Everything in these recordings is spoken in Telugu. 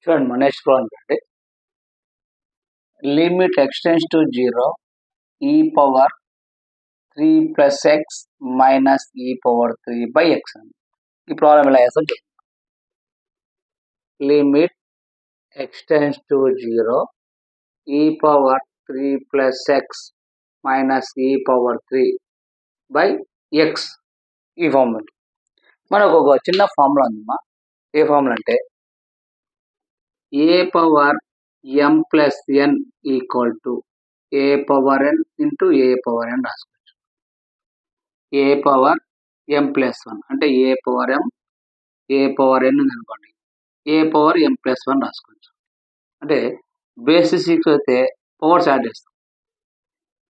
చూడండి మా నెక్స్ట్ ప్రాబ్లం చూడండి. Limit extends to 0 e power 3 plus X minus e power 3 by x అని. ఈ ప్రాబ్లం ఎలా చేస్తాం చూడండి. Limit extends to 0 e power 3 plus X minus e power 3 by x. ఈ ఫార్ములా మనకు ఒక చిన్న ఫార్ములా ఉందమ్మా. ఏ ఫార్ములా అంటే a power m plus n equal to a power n into a power n రాసుకోవచ్చు. ఏ పవర్ m ప్లస్ 1 అంటే a power m A power n ఉంది అనుకోండి, ఏ పవర్ m ప్లస్ 1 రాసుకోవచ్చు. అంటే బేసిస్ అయితే పవర్స్ యాడ్ చేస్తాం.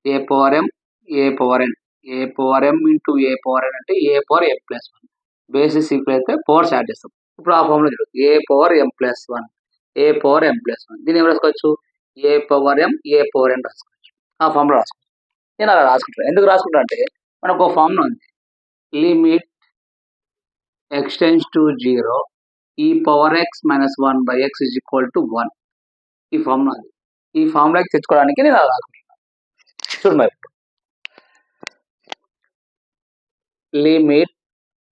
ఏ power m A power n A power m into a power n అంటే a power m plus 1. Basis అయితే పవర్స్ యాడ్ చేస్తాం. ఇప్పుడు ఆ ఫార్ములా చూడు, ఏ పవర్ m ప్లస్ 1 ఏ పవర్ m ప్లస్ 1. దీన్ని ఏం రాసుకోవచ్చు? A power m A power n రాసుకోవచ్చు. ఆ ఫార్ములా రాసుకోవచ్చు. నేను అలా రాసుకుంటాను. ఎందుకు రాసుకుంటా అంటే మనకు ఒక ఫార్ములా ఉంది. Limit x tends to 0 e power x minus 1 by x is equal to 1. ఈ ఫార్ములా ఉంది. ఈ ఫార్ములాకి తెచ్చుకోవడానికి నేను అలా రాసుకుంటున్నాను. చూడు మరి, limit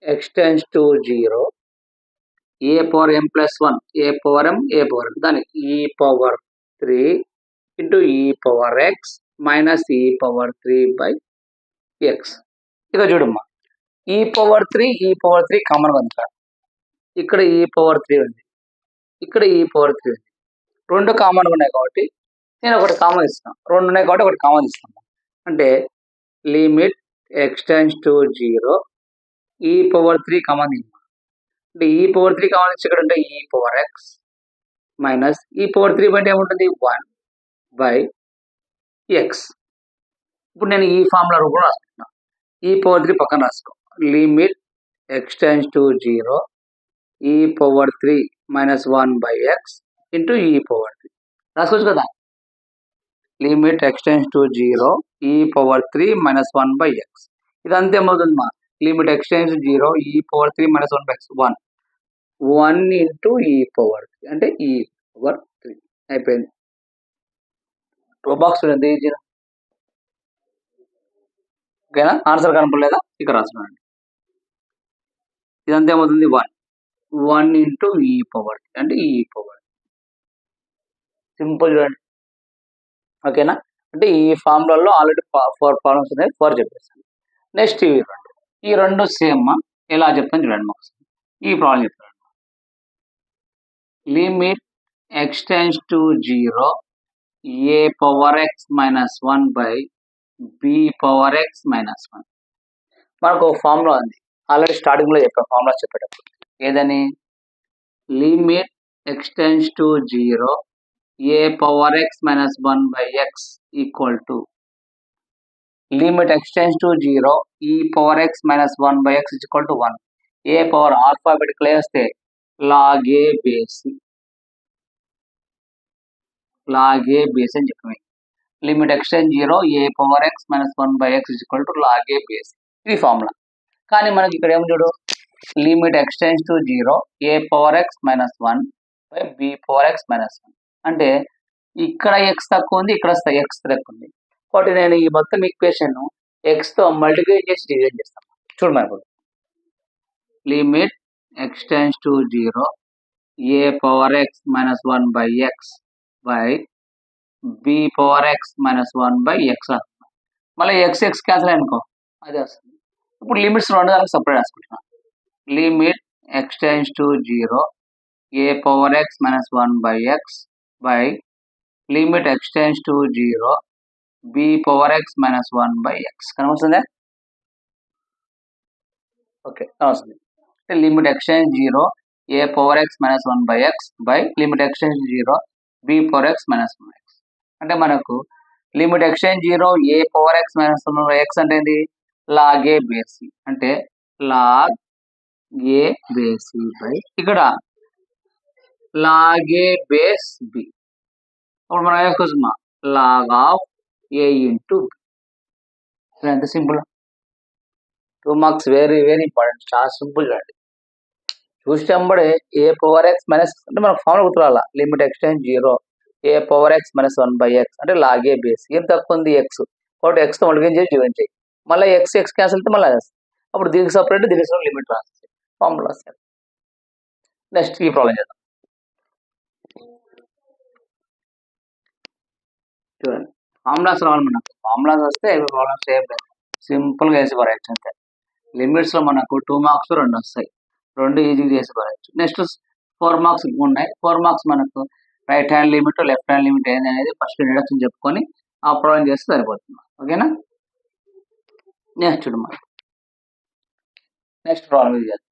extends to 0 A power m plus 1 A power m A power m దాని E power 3 into E power X minus E power 3 by X. ఇక చూడమ్మా, ఈ పవర్ 3 కామన్ ఉంది. ఇక్కడ ఈ పవర్ 3 ఉంది, ఇక్కడ ఈ పవర్ 3 ఉంది. రెండు కామన్గా ఉన్నాయి కాబట్టి నేను ఒకటి కామన్ ఇస్తాను. రెండు ఉన్నాయి కాబట్టి ఒకటి కామన్ ఇస్తాను. అంటే limit extends to 0 e power 3 common ఇవ్వ. అంటే ఈ పవర్ 3 కామన్ ఇచ్చి ఇక్కడ ఉంటే ఈ power X minus E power 3 అంటే ఏముంటుంది 1 బై ఎక్స్. ఇప్పుడు నేను ఈ ఫార్ములా రూపంలో రాసుకుంటున్నాను. ఈ పవర్ 3 పక్కన రాసుకో. Limit x tends to 0 e power 3 minus 1 by X into E power 3 రాసుకోవచ్చు కదా. Limit x tends to 0 e power 3 minus 1 by X. ఇదంతా ఏమవుతుంది మా limit x tends 0 e power 3 minus 1 by X 1 into E power 3 అంటే ఈ పవర్ 3 అయిపోయింది. Two box easy. ఓకేనా? ఆన్సర్ కనపడలేదా? ఇక్కడ రాసుకోండి. ఇదంతా ఏమవుతుంది 1 ఇంటూ ఈ పవర్ 3 అంటే ఈ పవర్. సింపుల్ చూడండి. ఓకేనా? అంటే ఈ ఫార్ములాలో ఆల్రెడీ 4 ప్రాబ్లమ్స్ ఉన్నాయి. 4 చెప్పేస్తాను. నెక్స్ట్ ఈ రెండు సేమ్ ఎలా చెప్తాను చూడండి. మాకు ఈ ప్రాబ్లం చెప్తాను. Limit extends to 0 A power X minus 1 by B power X minus 1. మనకు ఒక ఫార్ములా ఉంది. ఆల్రెడీ స్టార్టింగ్లో చెప్పాను ఫార్ములా చెప్పేటప్పుడు. ఏదని? Limit extends to 0 A power X minus 1 by x equal to limit extends to 0 e power X minus 1 by x equal to 1. A power alphabetic వేస్తే లాగ్ ఏ బేసి అని చెప్పాము. Limit extend 0 A power X minus 1 by x equal to log a base. ఇది ఫార్ములా. కానీ మనకి ఇక్కడ ఏం చూడు, limit extends to 0 A power X minus 1 by B power X minus 1. అంటే ఇక్కడ ఎక్స్ తక్కువ ఉంది, ఇక్కడ ఎక్స్ తక్కువ ఉంది. కాబట్టి నేను ఈ మొత్తం ఈక్వేషన్ ఎక్స్తో మల్టిప్లై చేసి డివైడ్ చేస్తాను. చూడమని ఇప్పుడు limit extends to 0 A power X minus 1 by X by B power X minus 1 by X అంటున్నాం. మళ్ళీ ఎక్స్ క్యాన్సిల్ అనుకో, అదే వస్తుంది. ఇప్పుడు లిమిట్స్ రెండు దానికి సపరేట్ రాసుకుంటున్నాం. Limit extends to 0 A power X minus 1 by X by limit extends to 0 b power X minus 1 by x. కనవస్తుందా? ఓకే, కనవస్తుంది. Limit extend 0 A power X minus 1 by X by limit extend 0 b power X minus 1 x. అంటే మనకు limit extend 0 A power X minus 1 by x అంటే ఏంటి? లాగ్ ఏ బేసి. అంటే లాగ్ ఏ బేసి బై ఇక్కడ లాగ్ ఏ బేస్ బి. ఇప్పుడు మనం వేసుకొచ్చుమా log of a into b. ఎంత simple. 2 marks very very important. చాలా సింపుల్ చూడండి. చూసేటంబడే ఏ పవర్ ఎక్స్ మైనస్ అంటే మనకు ఫార్ములా గుర్తురాలా లిమిట్ ఎక్స్టెండ్ 0 ఏ పవర్ ఎక్స్ మైనస్ 1/x అంటే లాగ్ ఏ బేస్ ఏం తక్కువ ఉంది ఎక్స్ కాబట్టి ఎక్స్తో మల్టిప్లై చేసి డివైడ్ చేయి మళ్ళీ ఎక్స్ ఎక్స్ క్యాన్సిల్ అయితే మళ్ళీ అప్పుడు దీనికి సపరేట్ దీనికి లిమిట్ రాస్తుంది ఫార్ములా. నెక్స్ట్ ఈ ప్రాబ్లం చేద్దాం. చూడండి ఫార్ములాస్ రావాలి మనకు ఫార్ములాస్ వస్తే ప్రాబ్లమ్స్ చేయలేదు సింపుల్గా వేసి పడవచ్చు అంతే. లిమిట్స్లో మనకు 2 మార్క్స్ 2 వస్తాయి 2 ఈజీగా చేసి పడవచ్చు. నెక్స్ట్ 4 మార్క్స్ ఉన్నాయి 4 మార్క్స్ మనకు right hand limit left hand limit ఏంది అనేది ఫస్ట్ ఇంట్రడక్షన్ చెప్పుకొని ఆ ప్రాబ్లం చేస్తే సరిపోతుంది. ఓకేనా. నెక్స్ట్ చూడమ్మా నెక్స్ట్ ప్రాబ్లం ఇది చేద్దాం.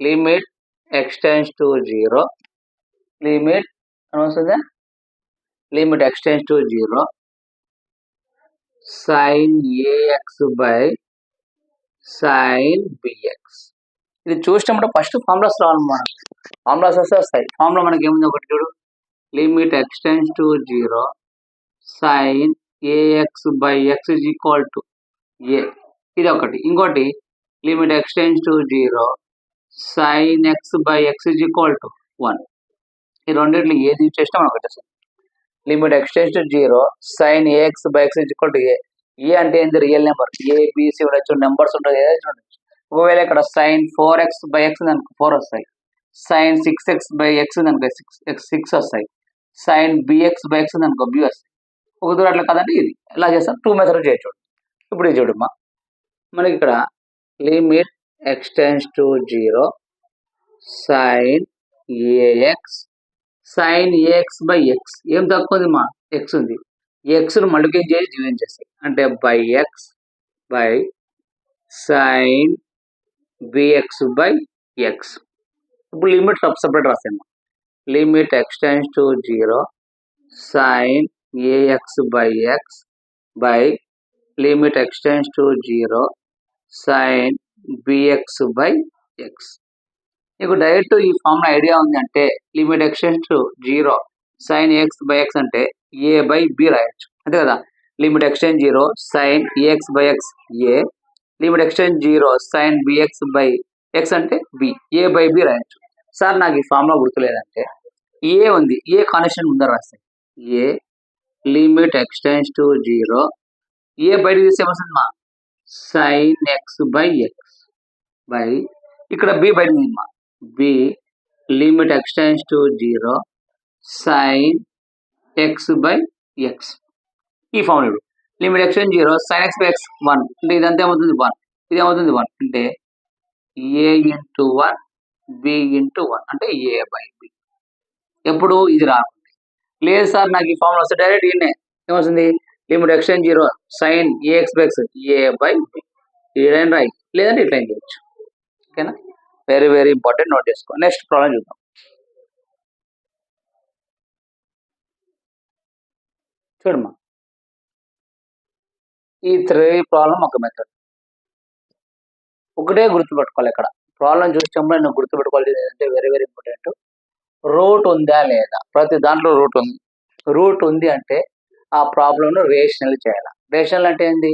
లిమిట్ ఎక్స్టెండ్స్ టు 0 లిమిట్ అనవస్తుందా limit extends to 0 sin ax by sin bx. ఇది చూసినప్పుడు ఫస్ట్ ఫార్ములాస్ రావాలి మనకు ఫార్ములాస్ వస్తాయి. ఫార్ములా మనకి ఏముంది ఒకటి చూడు limit extends to 0 sin ax by x is equal to a ఇది ఒకటి. ఇంకోటి limit extends to 0 sin x by x is equal to 1. ఈ రెండింటిలో ఏది యూజ్ చేసినా మనకు వచ్చేస్తుంది. Limit extends to 0 sin ax by x is equal to a. A అంటే ఏంటి రియల్ నెంబర్ ఏబిసి ఉండొచ్చు నెంబర్స్ ఉంటుంది ఏదైనా ఉండొచ్చు. ఒకవేళ ఇక్కడ sin 4x by x అనుకో 4 వస్తాయి sin 6x by x అనుకో 6 వస్తాయి sin bx by x అనుకో b వస్తాయి. ఒక దూరం అట్లా కదండి ఇది ఎలా చేస్తాం 2 మెథడ్ చేయొచ్చు. ఇప్పుడు ఇది చూడమ్మా మనకి ఇక్కడ limit extends to 0 sin ax sin ax by x ఏం తక్కువ ఉంది మా x ఉంది ఎక్స్ను మల్టిప్లై చేసి డివైడ్ చేస్తాయి అంటే by X by sin bx by x. ఇప్పుడు లిమిట్ సపరేట్ రాసాము limit extends to 0 sin ax by x by limit extends to 0 sin bx by x. నీకు డైరెక్ట్ ఈ ఫార్ములా ఐడియా ఉంది అంటే limit extends to 0 sin ax by x అంటే a by b రాయొచ్చు అంతే కదా. Limit extend 0 sin ax by x a limit extend 0 sin bx by x అంటే b a by b రాయొచ్చు. సార్ నాకు ఈ ఫార్ములా గుర్తులేదంటే ఏ ఉంది ఏ కాన్స్టెంట్ ముందర రాస్తాయి A limit extends to 0 A బయట తీస్తే ఏమొస్తుంది మా sin x by x by ఇక్కడ b బయట ఉంది మా b limit extends to 0 sin x by x. ఈ formula limit extend 0 sin x by x 1 అంటే ఇదంతా ఏమవుతుంది 1 ఇది ఏమవుతుంది 1 అంటే a ఇంటూ 1 b ఇంటూ 1 అంటే a by b. ఎప్పుడు ఇది రాకుండా లేదు సార్ నాకు ఈ ఫార్ములా వస్తే డైరెక్ట్ ఈయనే ఏమవుతుంది limit extend 0 sin ax by x a by b ఈ లైన్ రైట్ లేదంటే ఇట్లా చేయొచ్చు. ఓకేనా వెరీ వెరీ ఇంపార్టెంట్ నోట్ చేసుకో. నెక్స్ట్ ప్రాబ్లం చూద్దాం. చూడమ్మా ఈ 3 ప్రాబ్లం ఒక మెథడ్ ఒకటే గుర్తుపెట్టుకోవాలి. ఇక్కడ ప్రాబ్లం చూసినప్పుడు నేను గుర్తుపెట్టుకోవాలి ఏంటంటే వెరీ వెరీ ఇంపార్టెంట్ రూట్ ఉందా లేదా ప్రతి దాంట్లో రూట్ ఉంది అంటే ఆ ప్రాబ్లంను రేషనల్ చేయాలి. రేషనల్ అంటే ఏంది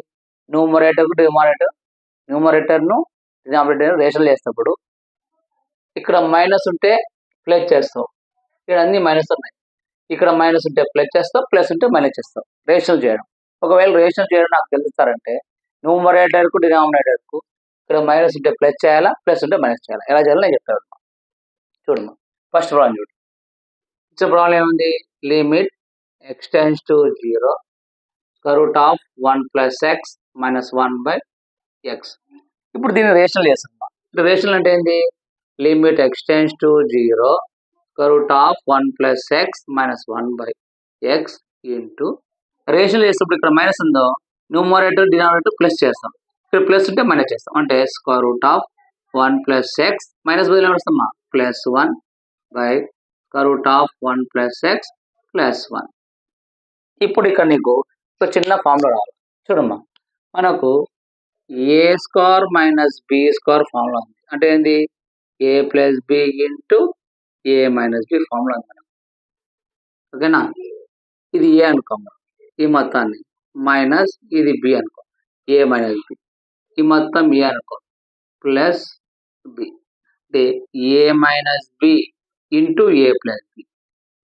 న్యూమరేటర్కు న్యూమరేటర్ను డినామినేటర్ రేషనల్ చేసినప్పుడు ఇక్కడ మైనస్ ఉంటే ప్లస్ చేస్తావు ఇక్కడ అన్ని మైనస్ ఉన్నాయి ఇక్కడ మైనస్ ఉంటే ప్లస్ చేస్తావు ప్లస్ ఉంటే మైనస్ చేస్తావు రేషనల్ చేయడం. ఒకవేళ రేషనల్ చేయడం నాకు తెలుస్తారంటే న్యూమరేటర్కు డినామినేటర్కు ఇక్కడ మైనస్ ఉంటే ప్లస్ చేయాలా ప్లస్ ఉంటే మైనస్ చేయాలా ఎలా చేయాలో నేను చెప్తాను. చూడమ్మా ఫస్ట్ ప్రాబ్లం చూడు. ఇచ్చే ప్రాబ్లం ఏముంది limit extends to 0 root of 1 plus X minus 1 by X. ఇప్పుడు దీన్ని రేషనల్ చేస్తాం. రేషనల్ అంటే ఏంటి limit extends to 0 root of 1 plus X minus 1 by X into rational చేసినప్పుడు ఇక్కడ మైనస్ ఉందో న్యూమరేటర్ డినామినేటర్ ప్లస్ చేస్తాం ఇక్కడ ప్లస్ ఉంటే మైనస్ చేస్తాం అంటే square root of 1 plus X minus బదులు ఏమొస్తామా plus 1 by square root of 1 plus X plus 1. ఇప్పుడు ఇక్కడ నీకు ఒక చిన్న ఫార్ములా రావాలి. చూడమ్మా మనకు a square minus B square formula ఉంది అంటే ఏంది a plus B into A minus b formula ఉంది మనకు. ఓకేనా ఇది ఏ అనుకోమ్మా ఈ మొత్తాన్ని మైనస్ ఇది బి అనుకో ఏ మైనస్ బి ఈ మొత్తం ఏ అనుకో ప్లస్ బి అంటే a minus b into a plus b,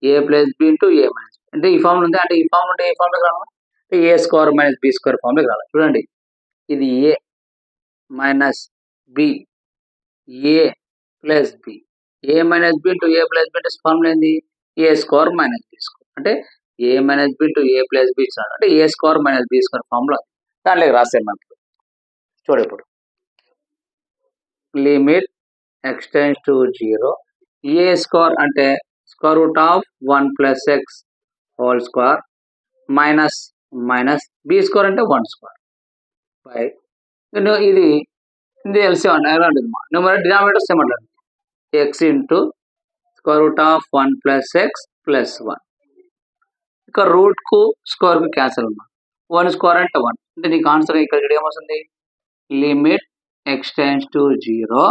a plus B into A minus b. అంటే ఈ ఫార్ములా ఉంది, అంటే ఈ ఫార్మ్ ఉంటే ఏ ఫార్ములా రావాలి, అంటే a square minus B square formula రావాలి. చూడండి, ఇది a minus B, a plus b, a minus b into a plus b అంటే ఫార్ములా ఏంది, a square minus B square. అంటే a minus b into a plus b ఇచ్చాడు, అంటే a square minus B square formula దాంట్లోకి రాసేయమంటారు. చూడు ఇప్పుడు limit x tends to 0, a square అంటే square root of 1 plus X whole square minus minus B square అంటే 1 స్క్వేర్ బై ఇది ఎల్సిఎం అంటే డినామినేటర్స్ ఏమంటారు, X into square root of 1 plus X plus 1. ఇక రూట్ కు స్క్వేర్ కు క్యాన్సిల్ ఉన్నా, 1 స్క్వేర్ అంటే 1. అంటే నీకు ఆన్సర్ ఇక్కడ ఏమొస్తుంది, limit x tends to 0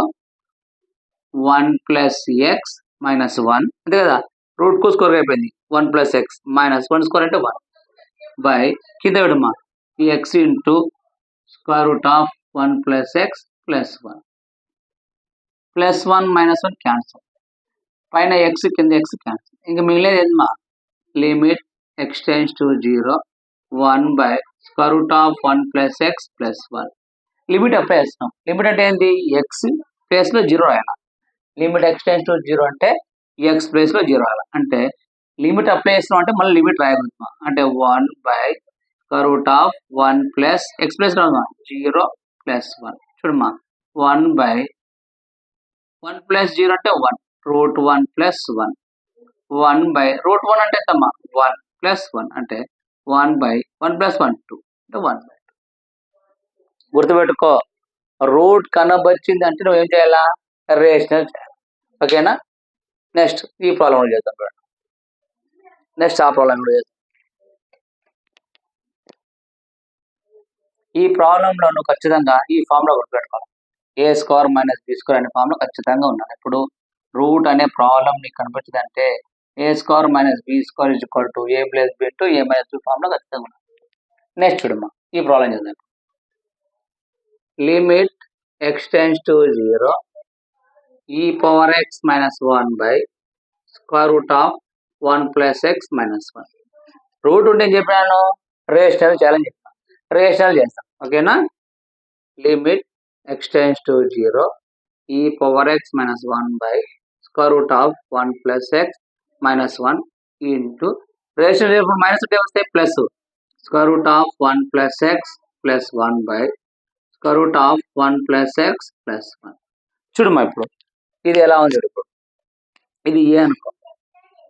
1 plus X minus 1 అంతే కదా, రూట్ కు స్క్వేర్ అయిపోయింది 1 ప్లస్ ఎక్స్ మైనస్ 1 స్క్వేర్ అంటే 1 బై కింద విడమా ఈ X into square root of 1 plus X plus 1 plus 1 minus 1 cancel, పైన ఎక్స్ కింద ఎక్స్ క్యాన్సిల్, ఇంకా మిగిలేదు ఏందమ్మా limit x tends to 0 1 by square root of 1 plus X plus 1. Limit apply చేస్తున్నాం, లిమిట్ అంటే ఏంటి, ఎక్స్ ప్లేస్ లో 0 రాయాలి, లిమిట్ x టెన్స్ టు 0 అంటే ఎక్స్ ప్లేస్ లో 0 రాయాలి. అంటే లిమిట్ అప్లై చేస్తున్నాం అంటే మళ్ళీ లిమిట్ రాయగలుగుతాం, అంటే 1 by square root of 1 plus X place లో 0 ప్లస్ 1. చూడమ్మా 1 బై 1 ప్లస్ 0 అంటే 1 రూట్ 1 ప్లస్ 1, 1 బై రూట్ 1 అంటే ఎంతమ్మా 1 ప్లస్ 1 అంటే 1 బై 1 ప్లస్ 1 2 అంటే 1 బై 2. గుర్తుపెట్టుకో, రూట్ కనబచ్చింది అంటే నువ్వు ఏం చేయాలా, రేషనల్ చేయాలి. ఓకేనా, నెక్స్ట్ ఈ ప్రాబ్లం కూడా చేద్దాం. నెక్స్ట్ ఆ ప్రాబ్లం కూడా చేద్దాం. ఈ ప్రాబ్లంలో నువ్వు ఖచ్చితంగా ఈ ఫార్ములా గుర్తుపెట్టుకోవాలి, a square minus B square అనే ఫార్ములా ఖచ్చితంగా ఉన్నది. ఇప్పుడు రూట్ అనే ప్రాబ్లం నీకు కనిపించింది అంటే a square minus B square is equal to a plus B into A minus b formula ఖచ్చితంగా ఉన్నది. నెక్స్ట్ చూడమ్మా ఈ ప్రాబ్లం చేద్దాం. Limit x tends to 0 e power x minus 1 by square root of 1 plus X minus 1. Root ఉంటే ఏం చెప్పాను, రేషనల్ చేయాలని చెప్పాను, రేషనల్ చేస్తాం. ఓకేనా, limit x tends to 0 e power x minus 1 by square root of 1 plus X minus 1 into rational ఇప్పుడు మైనస్ ఉంటే వస్తే plus square root of 1 plus X plus 1 by square root of 1 plus X plus 1. చూడమ్మా ఇప్పుడు ఇది ఎలా ఉంది, ఇప్పుడు ఇది ఏ అనుకో,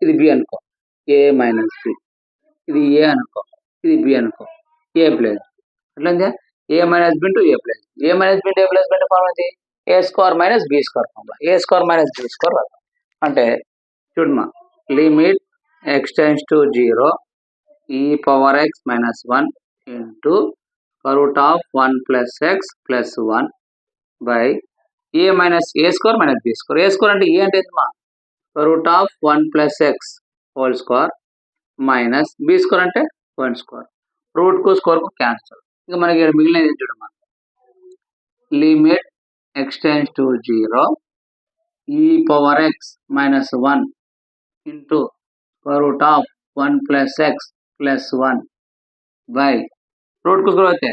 ఇది బి అనుకో, ఏ మైనస్ బి, ఇది ఏ అనుకో, ఇది బి అనుకో, ఏ ప్లస్ అట్లా a minus b into a plus, a minus b into a plus b అంటే ఫార్ములా ఏంటి, a square minus B square formula, a square minus B square రాదు. అంటే చూడమ్మా limit x tends to 0 e power x minus 1 into square root of 1 plus X plus 1 by a minus A square minus B square. A square అంటే ఏ అంటే ఏంటమ్మా root of 1 plus X whole square minus B square అంటే 1 స్క్వేర్, రూట్ కు స్క్వేర్ కు క్యాన్సల్. ఇంకా మనకి ఇక్కడ మిగిలినది చూడమ్మా limit x tends to 0 e power x minus 1 into square root of 1 plus X plus 1 by root కు స్క్వేర్ అయితే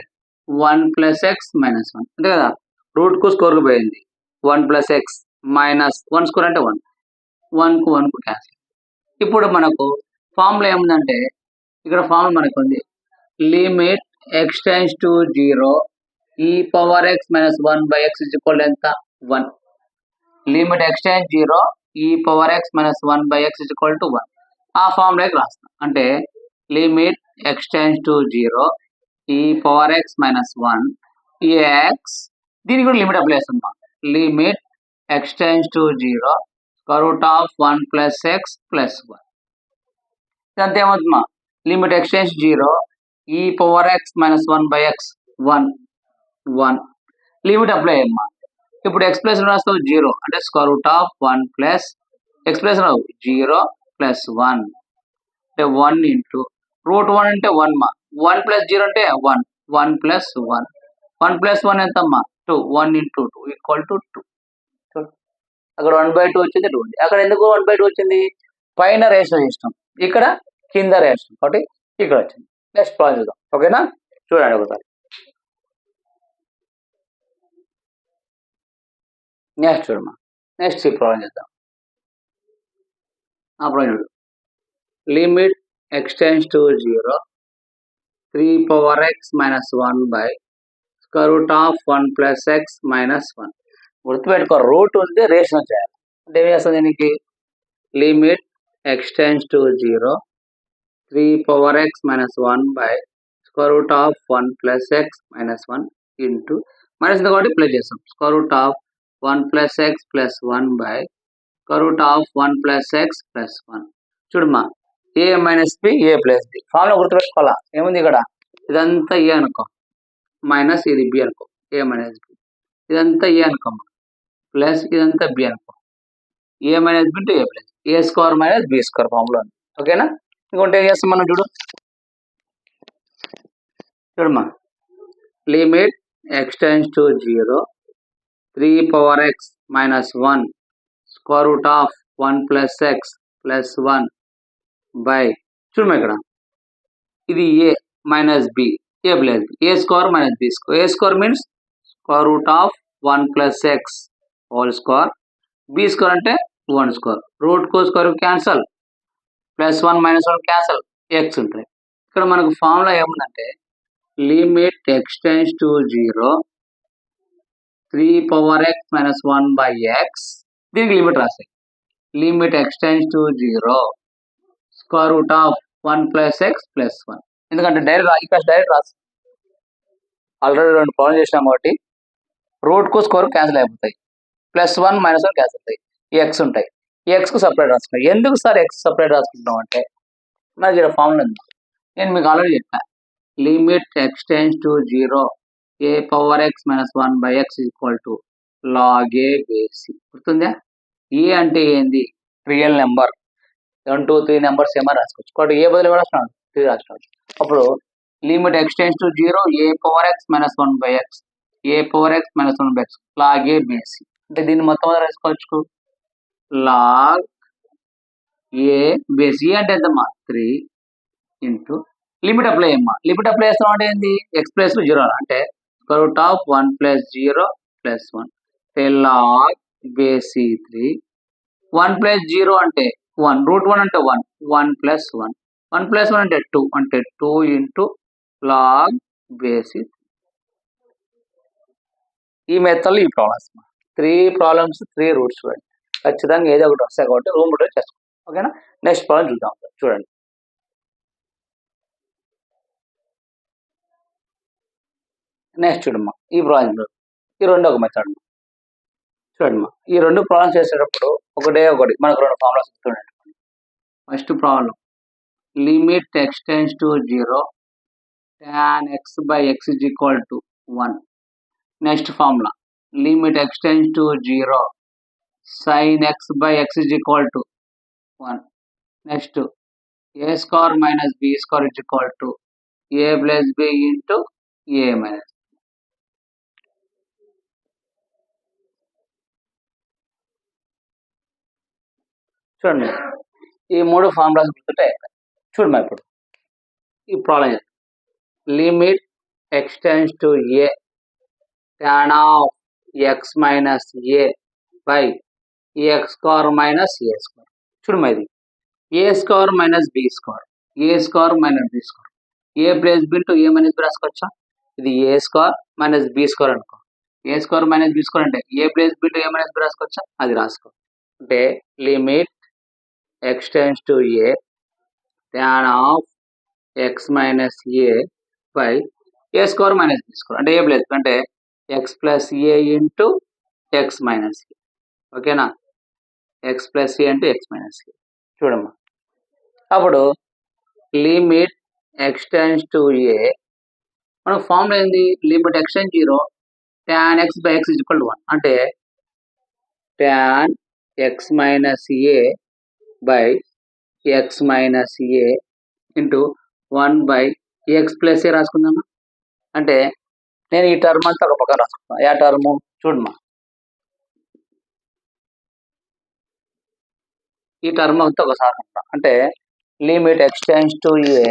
1 ప్లస్ ఎక్స్ మైనస్ 1 అంతే కదా, రూట్ కు స్క్వేర్ కు పోయింది 1 ప్లస్ ఎక్స్ మైనస్ 1 స్క్వేర్ అంటే 1, 1 కు 1 కు క్యాన్సిల్. ఇప్పుడు మనకు ఫార్ములా ఏముందంటే ఇక్కడ ఫార్ములా మనకు ఉంది limit x tends to 0 e power x minus 1 by x is equal ఎంత 1. Limit x tends 0 e power x minus 1 by x is equal to 1. ఆ ఫార్ములాకి రాస్తాం, అంటే లిమిట్ x tends to 0 e power x minus 1 x, దీనికి కూడా లిమిట్ అప్లై చేస్తాం, limit x tends to 0 square root of 1 plus X plus 1. ఇదంతా ఏమవుతుందమ్మా limit x tends 0 e power x minus 1 by x 1 limit apply అయ్యమ్మా. ఇప్పుడు x ప్లస్ రాస్తావు 0 అంటే square root of 1 plus X plus రావు 0 ప్లస్ 1 అంటే 1 ఇంటూ రూట్ 1 అంటే 1 మా 1 ప్లస్ 0 అంటే 1, 1 ప్లస్ 1, 1 ప్లస్ 1 ఎంతమ్మా 2, 1 ఇంటూ 2 ఈక్వల్ టు 2. అక్కడ 1/2 వచ్చింది 2 ఉంది. అక్కడ ఎందుకు 1/2 వచ్చింది? పైన రేషనల్ చేసినాం, ఇక్కడ కింద రేషనల్ కాబట్టి ఇక్కడ వచ్చింది. నెక్స్ట్ ప్రాబ్లం చూద్దాం. ఓకేనా, చూడండి ఒకసారి. నెక్స్ట్ చూడమ్మా, నెక్స్ట్ ఈ ప్రాబ్లం చేద్దాం. ఆ ప్రాబ్లం చూడు. Limit extends to 0 3 power x minus 1 by square root of 1 plus x minus 1. గుర్తుపెట్టుకో, రూట్ ఉంది, రేషనల్ చేయాలి అంటే ఏం చేస్తుంది దీనికి? Limit extends to 0 3 power x minus 1 by square root of 1 plus x minus 1 into minus కాబట్టి ప్లస్ చేస్తాం, square root of 1 plus x plus 1 by square root of 1 plus x plus 1. చూడమ్మా, a minus B a plus b formula గుర్తుపెట్టుకోవాలా. ఏముంది ఇక్కడ? ఇదంతా ఏ అనుకో, మైనస్ ఇది బి అనుకో, ఏ మైనస్ బి. ఇదంతా ఏ అనుకో ప్లస్ ఇదంతా బి అనుకో, a minus b to a plus a square minus B square formula. ఓకేనా, ఇంకొంటే ఏం చేస్తాం మనం చూడమ్మా. Limit extends to 0 3 power x minus 1 square root of 1 plus x plus 1 by చూడమ్మా, ఇక్కడ ఇది a minus B a plus b a square minus B square. A square means square root of 1 plus X whole square, b square అంటే 1 స్క్వేర్. రూట్ కో square cancel, plus 1 minus 1 cancel, x ఉంటాయి. ఇక్కడ మనకు ఫార్ములా ఏముందంటే limit extends to 0 3 power x minus 1 by x, దీనికి లిమిట్ రాసాయి. Limit extends to 0 square root of 1 plus X plus 1. ఎందుకంటే డైరెక్ట్ రాసి ఆల్రెడీ 2 ప్రాబ్లం చేసినాం కాబట్టి రూట్ కు స్క్వేర్ క్యాన్సిల్ అయిపోతాయి, ప్లస్ 1 మైనస్ 1 క్యాన్సిల్ అవుతాయి, ఈ ఎక్స్ ఉంటాయి. ఈ ఎక్స్ కు సపరేట్ రాసుకుంటాం. ఎందుకు సార్ ఎక్స్ సపరేట్ రాసుకుంటాం అంటే నాకు ఇక్కడ ఫార్ములా ఉంది, నేను మీకు ఆల్రెడీ చెప్పాను. Limit extends to 0 a power x minus 1 by x equal to log a బేసి. గుర్తుందా? ఏ అంటే ఏంది? Real number. 1 2 3 నెంబర్స్ ఏమో రాసుకోవచ్చు, కాబట్టి ఏ బదులు కూడా రాస్తున్నాడు 3 రాస్తున్నాడు. అప్పుడు limit extends to 0 a power x minus 1 by x a power x minus 1 by x log a బేసి. అంటే దీన్ని మొత్తం రాసుకోవచ్చు లాగ్ ఏ బేసి. ఏ అంటే ఎంతమ్మా? 3 ఇంటూ లిమిట్ అప్లై అమ్మా. లిమిట్ అప్లై చేస్తాం అంటే ఏంది? ఎక్స్ ప్లస్ 0 అంటే square root of 1 plus 0 plus 1 log base 3. 1 plus 0 అంటే 1, రూట్ 1 అంటే 1, 1 ప్లస్ 1, 1 ప్లస్ 1 అంటే 2, అంటే 2 ఇంటూ లాగ్ బేసి. ఈ మెథడ్లో ఈ ప్రాబ్లమ్స్ 3 ప్రాబ్లమ్స్ 3 రూట్స్ చూడండి. ఖచ్చితంగా ఏదో ఒకటి వస్తాయి కాబట్టి రూమ్ రూట్ చేసుకోండి. ఓకేనా, నెక్స్ట్ ప్రాబ్లం చూద్దాం. చూడండి, నెక్స్ట్ చూడమ్మా. ఈ ప్రాబ్లం ఈ రెండు ఒక మెథడ్ చూడమ్మా. ఈ 2 ప్రాబ్లమ్స్ చేసేటప్పుడు ఒకటి మనకు 2 ఫార్ములాస్ చూడండి. First problem limit extends to 0 tan x by x is equal to 1. Next formula limit extends to 0 sin x by x is equal to 1. Next a square minus b square is equal to a plus b into a minus. చూడండి, ఈ 3 ఫార్ములాస్ గుర్తుంటాయి. చూడమ్మా, ఇప్పుడు ఈ problem limit extends to A tan of X minus A by X square minus A square. చూడమ్మా, ఇది A square minus B square, A square minus B square, A plus B into A minus B రాసుకోవచ్చా? ఇది A square minus B square అనుకో. A square minus B square అంటే ఏ ప్లస్ బి ఇంటూ ఏ మైనస్ బి రాసుకోవచ్చా? అది రాసుకో. అంటే limit extends to a tan of x minus a by a square minus b square అంటే a plus b అంటే x plus a into x minus a. ఓకేనా, x plus a into x minus a. చూడమ్మా, అప్పుడు లిమిట్ ఎక్స్టెండ్స్ టు a మనకు ఫార్ములా ఏంది? Limit extend 0 tan x by x is equal to 1 అంటే tan x minus a by x minus a into 1 by x plus a రాసుకుందామా. అంటే నేను ఈ టర్మ్ అంతా ఒక పక్కన రాసుకుంటాను. ఏ టర్ము? చూడమ్మా, ఈ టర్మ్ అంతా ఒకసారి ఉంటాం అంటే limit ఎక్స్టెన్స్ to A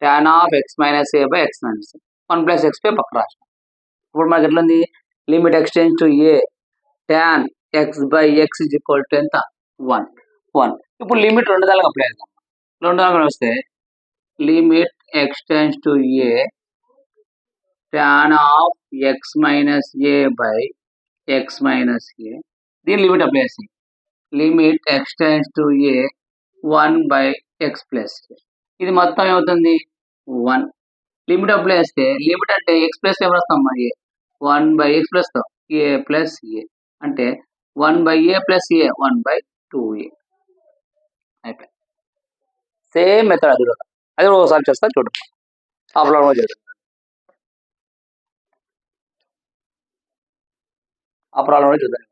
tan of X minus A by X minus 1 plus x పై పక్క రాష్ట్రం. ఇప్పుడు మనకి ఎట్లా ఉంది limit ఎక్స్టెన్స్ to A tan x by x is equal to ఎంత 1. ఇప్పుడు లిమిట్ రెండు దానికి అప్లై చేద్దాం. రెండు దానికి వస్తే limit ఎక్స్టెన్స్ to A tan of X minus A by X minus a దీని లిమిట్ అప్లై చేస్తాం. Limit ఎక్స్టెన్స్ to a 1 by x plus ఇది మొత్తం ఏమవుతుంది 1. లిమిట్ అప్లై చేస్తే లిమిట్ అంటే ఎక్స్ ప్లస్ ఏం రాస్తాం మరి 1 by x plus a plus a అంటే 1 by a plus a 1 by 2a అయిపోయింది. సేమ్ మెథడ్ అది కూడా ఒకసారి చేస్తా చూడండి. ఆ ప్రాబ్లం చేద్దాం. ఆ ప్రాబ్లం కూడా చూద్దాం.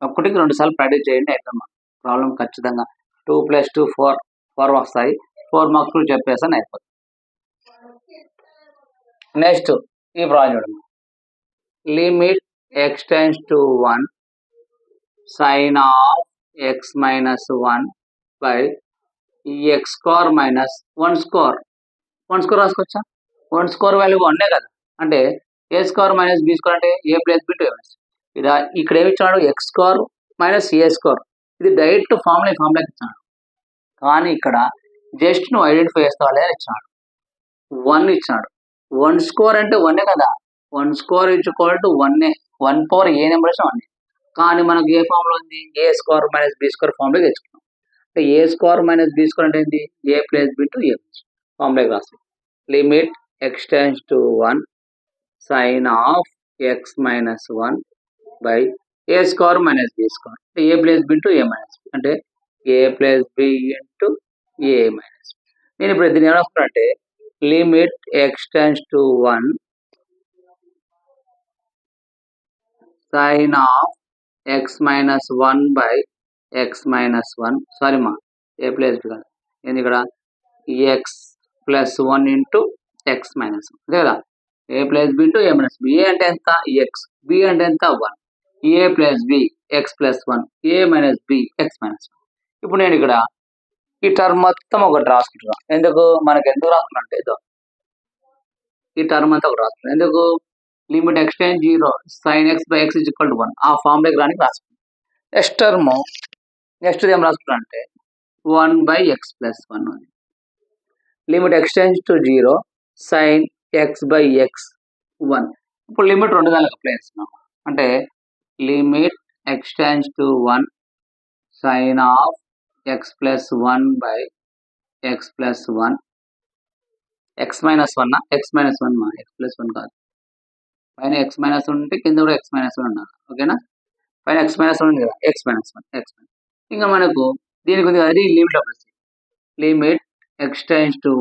ఒకటికి 2 సార్లు ప్రాక్టీస్ చేయండి అయిపోయింది. ప్రాబ్లం ఖచ్చితంగా 2 + 2 4 వస్తాయి. 4 మార్క్స్ చెప్పేసాను అయిపోతుంది. నెక్స్ట్ ఈ ప్రాబ్లం చూడండి. Limit ఎక్స్టెన్స్ to 1 sin of X minus 1 by X square minus 1 square రాసుకోవచ్చా? 1 స్క్వేర్ వాల్యూ 1 కదా అంటే a square minus B square అంటే ఏ ప్లస్ బి 2 ఇలా ఇక్కడ ఏమి ఇచ్చాడు ఎక్స్ స్క్వేర్ మైనస్ ఏ స్క్వేర్ ఇది డైరెక్ట్ ఫార్ములా ఇచ్చాడు. కానీ ఇక్కడ జస్ట్ నువ్వు ఐడెంటిఫై చేస్తావా ఇచ్చాడు 1 ఇచ్చాడు. 1 స్క్వేర్ అంటే 1 కదా 1 square is equal to 1 1 power ఏ నెంబర్ ఇచ్చిన 1 కానీ మనకు ఏ ఫార్ములా ఉంది a square minus B square formula తెచ్చుకున్నాం. అంటే a square minus B square అంటే ఏంటి ఏ ప్లస్ బి టు ఏ ఫార్ములా రాస్తాం. Limit ఎక్స్టెన్స్ to 1 sin of X minus 1 by a square minus B square A plus B into A minus b అంటే ఏ ప్లస్ బి ఇంటూ ఏ మైనస్ బి. నేను ఇప్పుడు దీన్ని ఏమనుకున్నా అంటే limit ఎక్స్టెన్స్ to 1 sin of X minus 1 by X minus 1 sorry మా ఏ ప్లస్ బి కదా ఏంది ఇక్కడ X plus 1 into X minus అదే కదా A plus B into A minus B. A అంటే ఎంత ఎక్స్ బి అంటే ఎంత 1 A plus B X plus 1 A minus B X minus 1. ఇప్పుడు నేను ఇక్కడ ఈ టర్మ్ మొత్తం ఒకటి రాసుకుంటున్నాను. ఎందుకు ఎందుకు రాసుకున్నా అంటే ఇదో ఈ టర్మ్ అంతా ఒకటి రాసుకున్నాను. ఎందుకు limit x tends 0 sin x by x is equal to 1 ఆ ఫార్ములాకి రానికి రాసుకున్నాను. నెక్స్ట్ ఏం రాసుకున్నా అంటే 1 బై ఎక్స్ ప్లస్ 1 ఉంది. Limit x tends to 0 sin x by X 1. ఇప్పుడు లిమిట్ రెండు దానికి అప్లై చేస్తున్నాం అంటే limit ఎక్స్టెన్స్ to 1 sin of X plus 1 by x plus 1 X minus 1 X minus 1 మా ఎక్స్ ప్లస్ 1 కాదు పైన ఎక్స్ మైనస్ 1 ఉంటే కింద కూడా ఎక్స్ మైనస్ 1 ఉండాలి ఓకేనా. పైన ఎక్స్ మైనస్ 1 ఉంది కదా ఎక్స్ మైనస్ 1 ఇంకా మనకు దీనికి ఉంది అది limit apply limit x tends to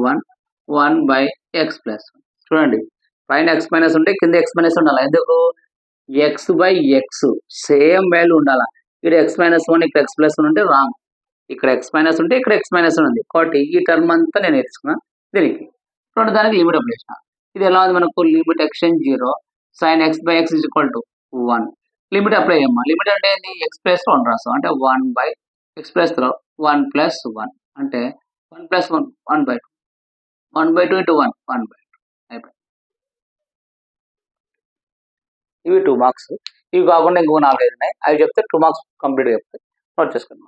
1 by x plus 1 చూడండి పైన ఎక్స్ మైనస్ ఉంటే కింద ఎక్స్ మైనస్ ఉండాలి. ఎందుకు X by X same value ఉండాలి. ఇక్కడ ఎక్స్ మైనస్ 1 ఇక్కడ ఎక్స్ ప్లస్ 1 ఉంటే రాంగ్. ఇక్కడ ఎక్స్ మైనస్ ఉంటే ఇక్కడ ఎక్స్ మైనస్ 1 ఉంది కాబట్టి ఈ టర్మ్ అంతా నేను నేర్చుకున్నాను. దీనికి రెండు దానికి లిమిట్ అప్లై చేసిన ఇది ఎలా ఉంది మనకు limit x tends 0 sin x by x is equal to 1 limit apply చేయమ్మా. లిమిట్ అంటే ఏంటి ఎక్స్ ప్లస్ 1 రాస్తాం అంటే 1 బై ఎక్స్ ప్లస్ 1 ప్లస్ 1 అంటే 1 plus 1 1 by 2 1 by 2 into 1 1 by 2 అయిపోయింది. ఇవి 2 మార్క్స్. ఇవి కాకుండా ఇంకో 4 5 ఉన్నాయి అవి చెప్తే 2 మార్క్స్ కంప్లీట్గా చెప్తాయి నోట్ చేసుకోండి.